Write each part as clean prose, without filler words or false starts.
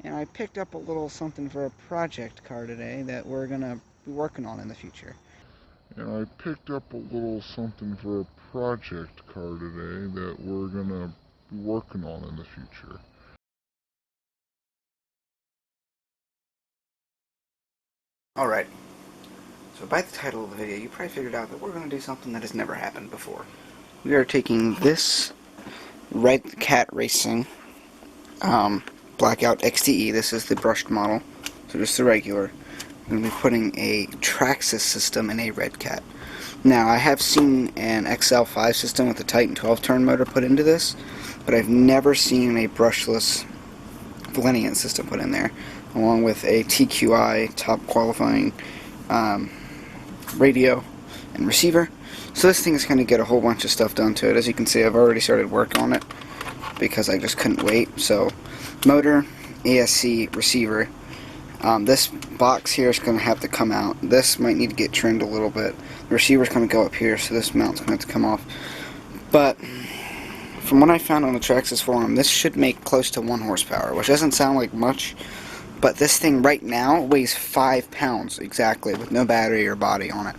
and I picked up a little something for a project car today that we're gonna be working on in the future. And I picked up a little something for a project car today that we're gonna be working on in the future. Alright, so by the title of the video, you probably figured out that we're gonna do something that has never happened before. We are taking this Redcat Racing Blackout XTE. This is the brushed model, so just the regular. I'm going to be putting a Traxxas system in a Redcat. Now, I have seen an XL5 system with a Titan 12-turn motor put into this, but I've never seen a brushless Valenian system put in there, along with a TQI top qualifying radio and receiver. So this thing is going to get a whole bunch of stuff done to it. As you can see, I've already started work on it because I just couldn't wait. So, motor, ESC, receiver. This box here is going to have to come out. This might need to get trimmed a little bit. The receiver's going to go up here, so this mount's going to have to come off. But from what I found on the Traxxas forum, this should make close to 1 horsepower, which doesn't sound like much. But this thing right now weighs 5 pounds exactly, with no battery or body on it.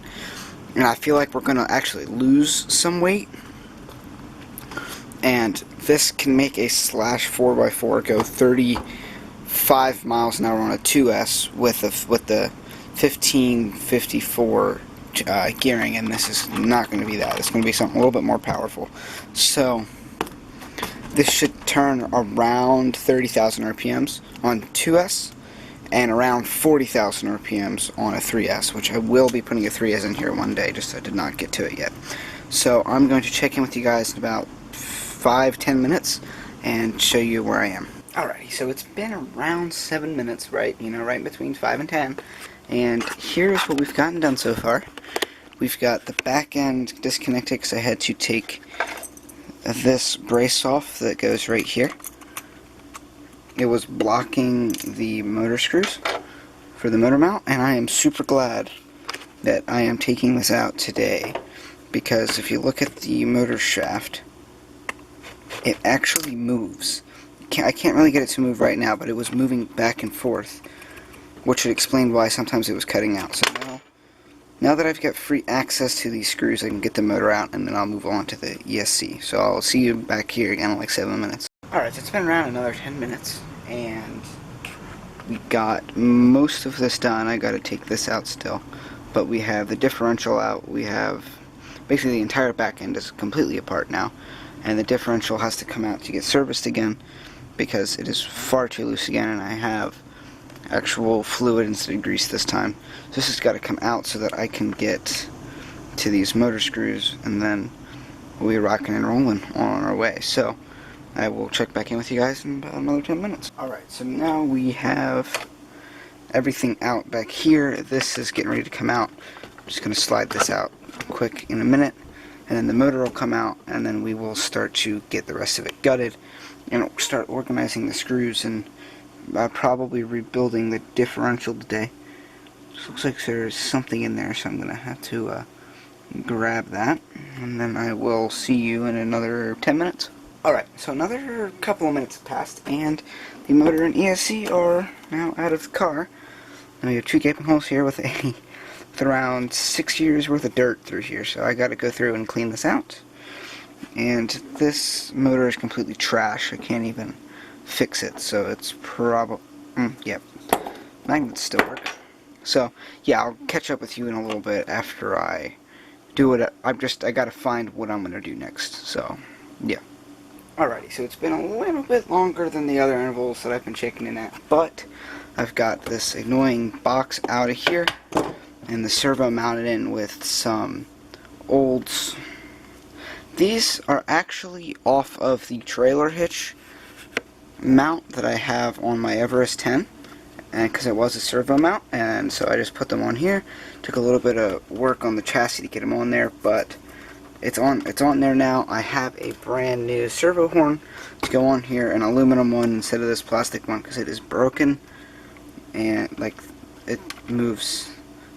And I feel like we're going to actually lose some weight. And this can make a Slash 4x4 go 35 miles an hour on a 2S with the 1554 gearing, and this is not going to be that. It's going to be something a little bit more powerful. So this should turn around 30,000 RPMs on 2S and around 40,000 RPMs on a 3S, which I will be putting a 3S in here one day, just I did not get to it yet. So I'm going to check in with you guys in about 5-10 minutes and show you where I am. Alrighty, so it's been around 7 minutes, right? You know, right between 5 and 10. And here's what we've gotten done so far. We've got the back end disconnected because I had to take this brace off that goes right here. It was blocking the motor screws for the motor mount, and I am super glad that I am taking this out today, because if you look at the motor shaft, it actually moves. I can't really get it to move right now, but it was moving back and forth, which would explain why sometimes it was cutting out. So now that I've got free access to these screws, I can get the motor out, and then I'll move on to the ESC. So I'll see you back here again in like 7 minutes. Alright, so it's been around another 10 minutes, and we got most of this done. I gotta take this out still, but we have the differential out. We have basically the entire back end is completely apart now, and the differential has to come out to get serviced again because it is far too loose again, and I have actual fluid instead of grease this time. So this has got to come out so that I can get to these motor screws, and then we'll be rocking and rolling on our way. So I will check back in with you guys in about another 10 minutes. Alright, so now we have everything out back here. This is getting ready to come out. I'm just going to slide this out quick in a minute, and then the motor will come out, and then we will start to get the rest of it gutted and start organizing the screws and probably rebuilding the differential today. Just looks like there's something in there, so I'm going to have to grab that, and then I will see you in another 10 minutes. Alright, so another couple of minutes have passed, and the motor and ESC are now out of the car. And we have 2 gaping holes here with around 6 years worth of dirt through here, so I got to go through and clean this out. And this motor is completely trash. I can't even fix it, so it's probably yep, magnets still work. So yeah, I'll catch up with you in a little bit after I do it. I gotta find what I'm gonna do next. So yeah. Alrighty, so it's been a little bit longer than the other intervals that I've been checking in at, but I've got this annoying box out of here and the servo mounted in with some olds. These are actually off of the trailer hitch mount that I have on my Everest 10, and because it was a servo mount, and so I just put them on here. Took a little bit of work on the chassis to get them on there, but it's on there now. I have a brand new servo horn to go on here, an aluminum one instead of this plastic one because it is broken, and like it moves,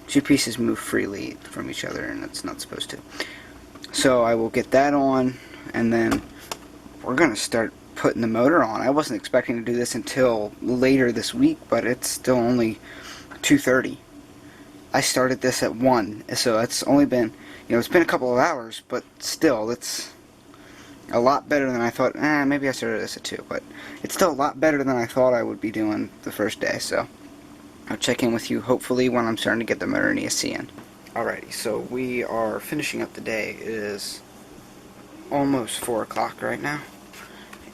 2 pieces move freely from each other, and it's not supposed to. So I will get that on, and then we're gonna start putting the motor on. I wasn't expecting to do this until later this week, but it's still only 2:30. I started this at 1, so it's only been, it's been a couple of hours, but still, it's a lot better than I thought. Maybe I started this at 2, but it's still a lot better than I thought I would be doing the first day, so I'll check in with you hopefully when I'm starting to get the motor and ESC in. Alrighty, so we are finishing up the day. It is almost 4 o'clock right now,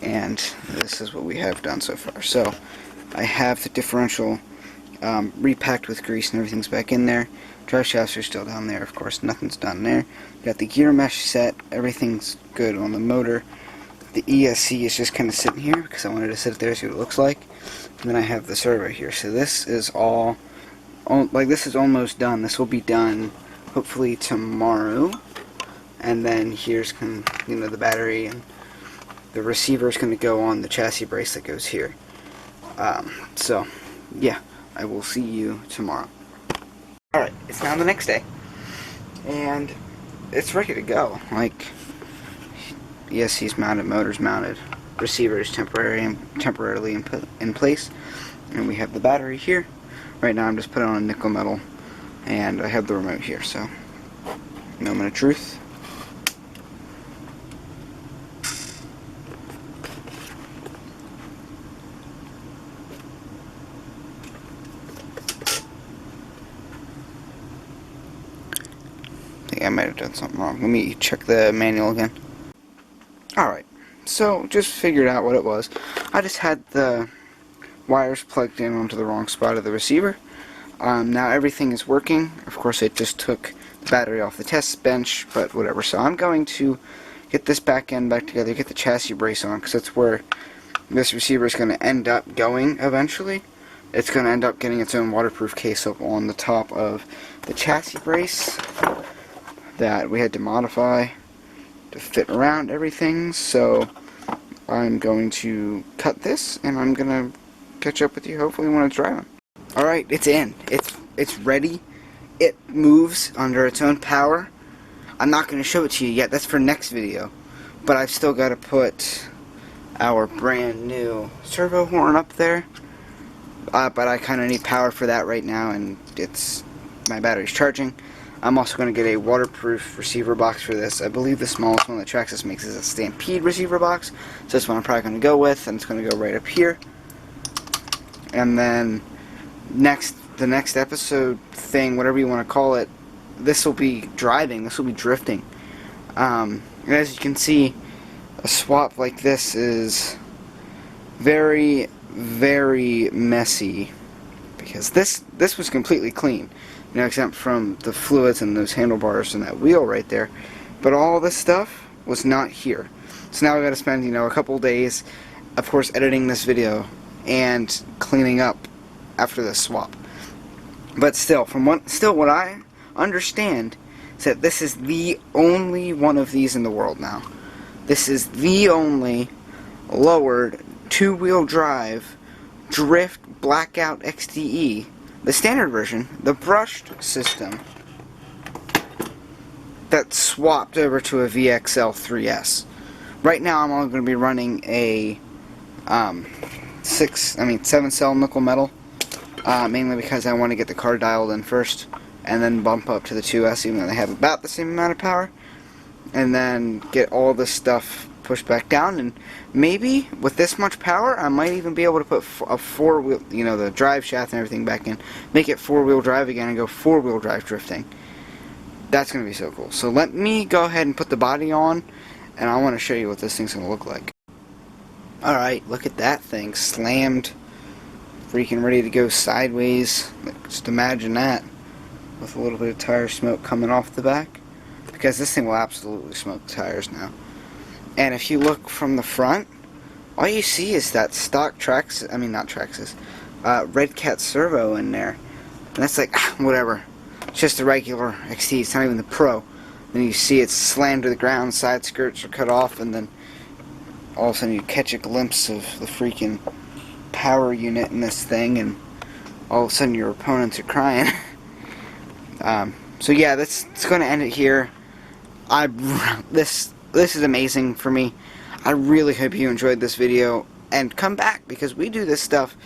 and this is what we have done so far. So I have the differential repacked with grease and everything's back in there. Drive shafts are still down there, of course, nothing's done there. Got the gear mesh set, everything's good on the motor. The ESC is just kind of sitting here because I wanted to sit there and see what it looks like. And then I have the servo here. So this is all, this is almost done. This will be done hopefully tomorrow. And then here's the battery, and the receiver is going to go on the chassis brace that goes here. So yeah, I will see you tomorrow. Alright, it's now the next day, and it's ready to go. Like, ESC's mounted, motor's mounted, receiver is temporarily in place, and we have the battery here. Right now I'm just putting on a nickel metal, and I have the remote here, so moment of truth. I might have done something wrong. Let me check the manual again. Alright, so just figured out what it was. I just had the wires plugged in onto the wrong spot of the receiver. Now everything is working. Of course, it just took the battery off the test bench, but whatever. So I'm going to get this back end back together, get the chassis brace on, because that's where this receiver is going to end up going eventually. It's going to end up getting its own waterproof case up on the top of the chassis brace that we had to modify to fit around everything. So I'm going to cut this, and I'm going to catch up with you hopefully when it's driving. Alright, it's in. It's ready. It moves under its own power. I'm not going to show it to you yet. That's for next video. But I've still got to put our brand new servo horn up there. But I kind of need power for that right now, and my battery's charging. I'm also going to get a waterproof receiver box for this. I believe the smallest one that Traxxas makes is a Stampede receiver box. So that's what I'm probably going to go with, and it's going to go right up here. And then the next episode thing, whatever you want to call it, this will be driving, this will be drifting. And as you can see, a swap like this is very, very messy, because this was completely clean, except from the fluids and those handlebars and that wheel right there. But all this stuff was not here. So now we got to spend, a couple days, of course, editing this video and cleaning up after the swap. But still, what I understand is that this is the only one of these in the world now. This is the only lowered two-wheel drive drift Blackout XDE. The standard version, the brushed system, that swapped over to a VXL 3S. Right now I'm only going to be running a 7-cell nickel metal, mainly because I want to get the car dialed in first, and then bump up to the 2S, even though they have about the same amount of power, and then get all this stuff pushed back down. And maybe with this much power I might even be able to put a four-wheel, the drive shaft and everything back in, make it four-wheel drive again and go four-wheel drive drifting. That's going to be so cool. So let me go ahead and put the body on, and I want to show you what this thing's going to look like. Alright, look at that thing, slammed, freaking ready to go sideways. Just imagine that, with a little bit of tire smoke coming off the back, because this thing will absolutely smoke the tires now. And if you look from the front, all you see is that stock Redcat servo in there. And that's like, whatever. It's just a regular XT, it's not even the Pro. Then you see it slammed to the ground, side skirts are cut off, and then all of a sudden you catch a glimpse of the freaking power unit in this thing, and all of a sudden your opponents are crying. So yeah, it's going to end it here. This is amazing for me. I really hope you enjoyed this video, and come back, because we do this stuff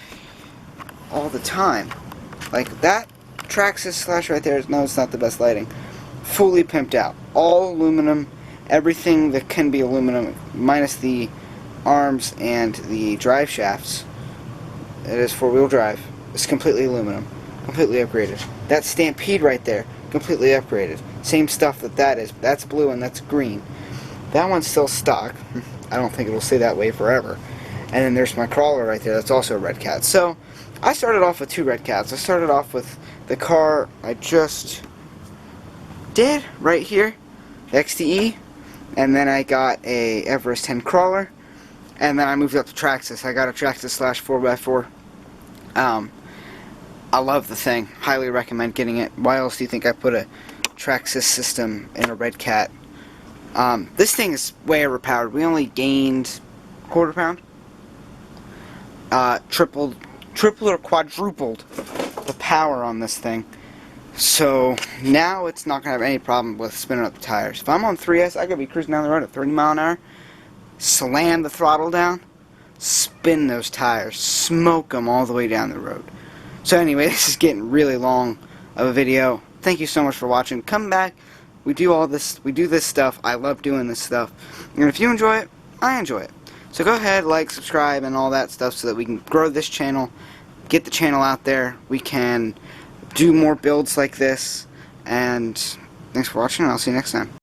all the time. Like that Traxxas slash right there, no, it's not the best lighting. Fully pimped out. All aluminum, everything that can be aluminum, minus the arms and the drive shafts. It is four-wheel drive. It's completely aluminum. Completely upgraded. That Stampede right there, completely upgraded. Same stuff that is. That's blue and that's green. That one's still stock. I don't think it'll stay that way forever. And then there's my crawler right there. That's also a Redcat. So, I started off with two Redcats. I started off with the car I just did right here, the XTE. And then I got a Everest 10 crawler. And then I moved up to Traxxas. I got a Traxxas slash 4x4. I love the thing. Highly recommend getting it. Why else do you think I put a Traxxas system in a Redcat? This thing is way overpowered. We only gained quarter pound. Tripled or quadrupled the power on this thing. So now it's not going to have any problem with spinning up the tires. If I'm on 3S, I could be cruising down the road at 30 miles an hour. Slam the throttle down, spin those tires, smoke them all the way down the road. So anyway, this is getting really long of a video. Thank you so much for watching. Come back. We do all this. We do this stuff. I love doing this stuff. And if you enjoy it, I enjoy it. So go ahead, like, subscribe, and all that stuff so that we can grow this channel, get the channel out there. We can do more builds like this. And thanks for watching, and I'll see you next time.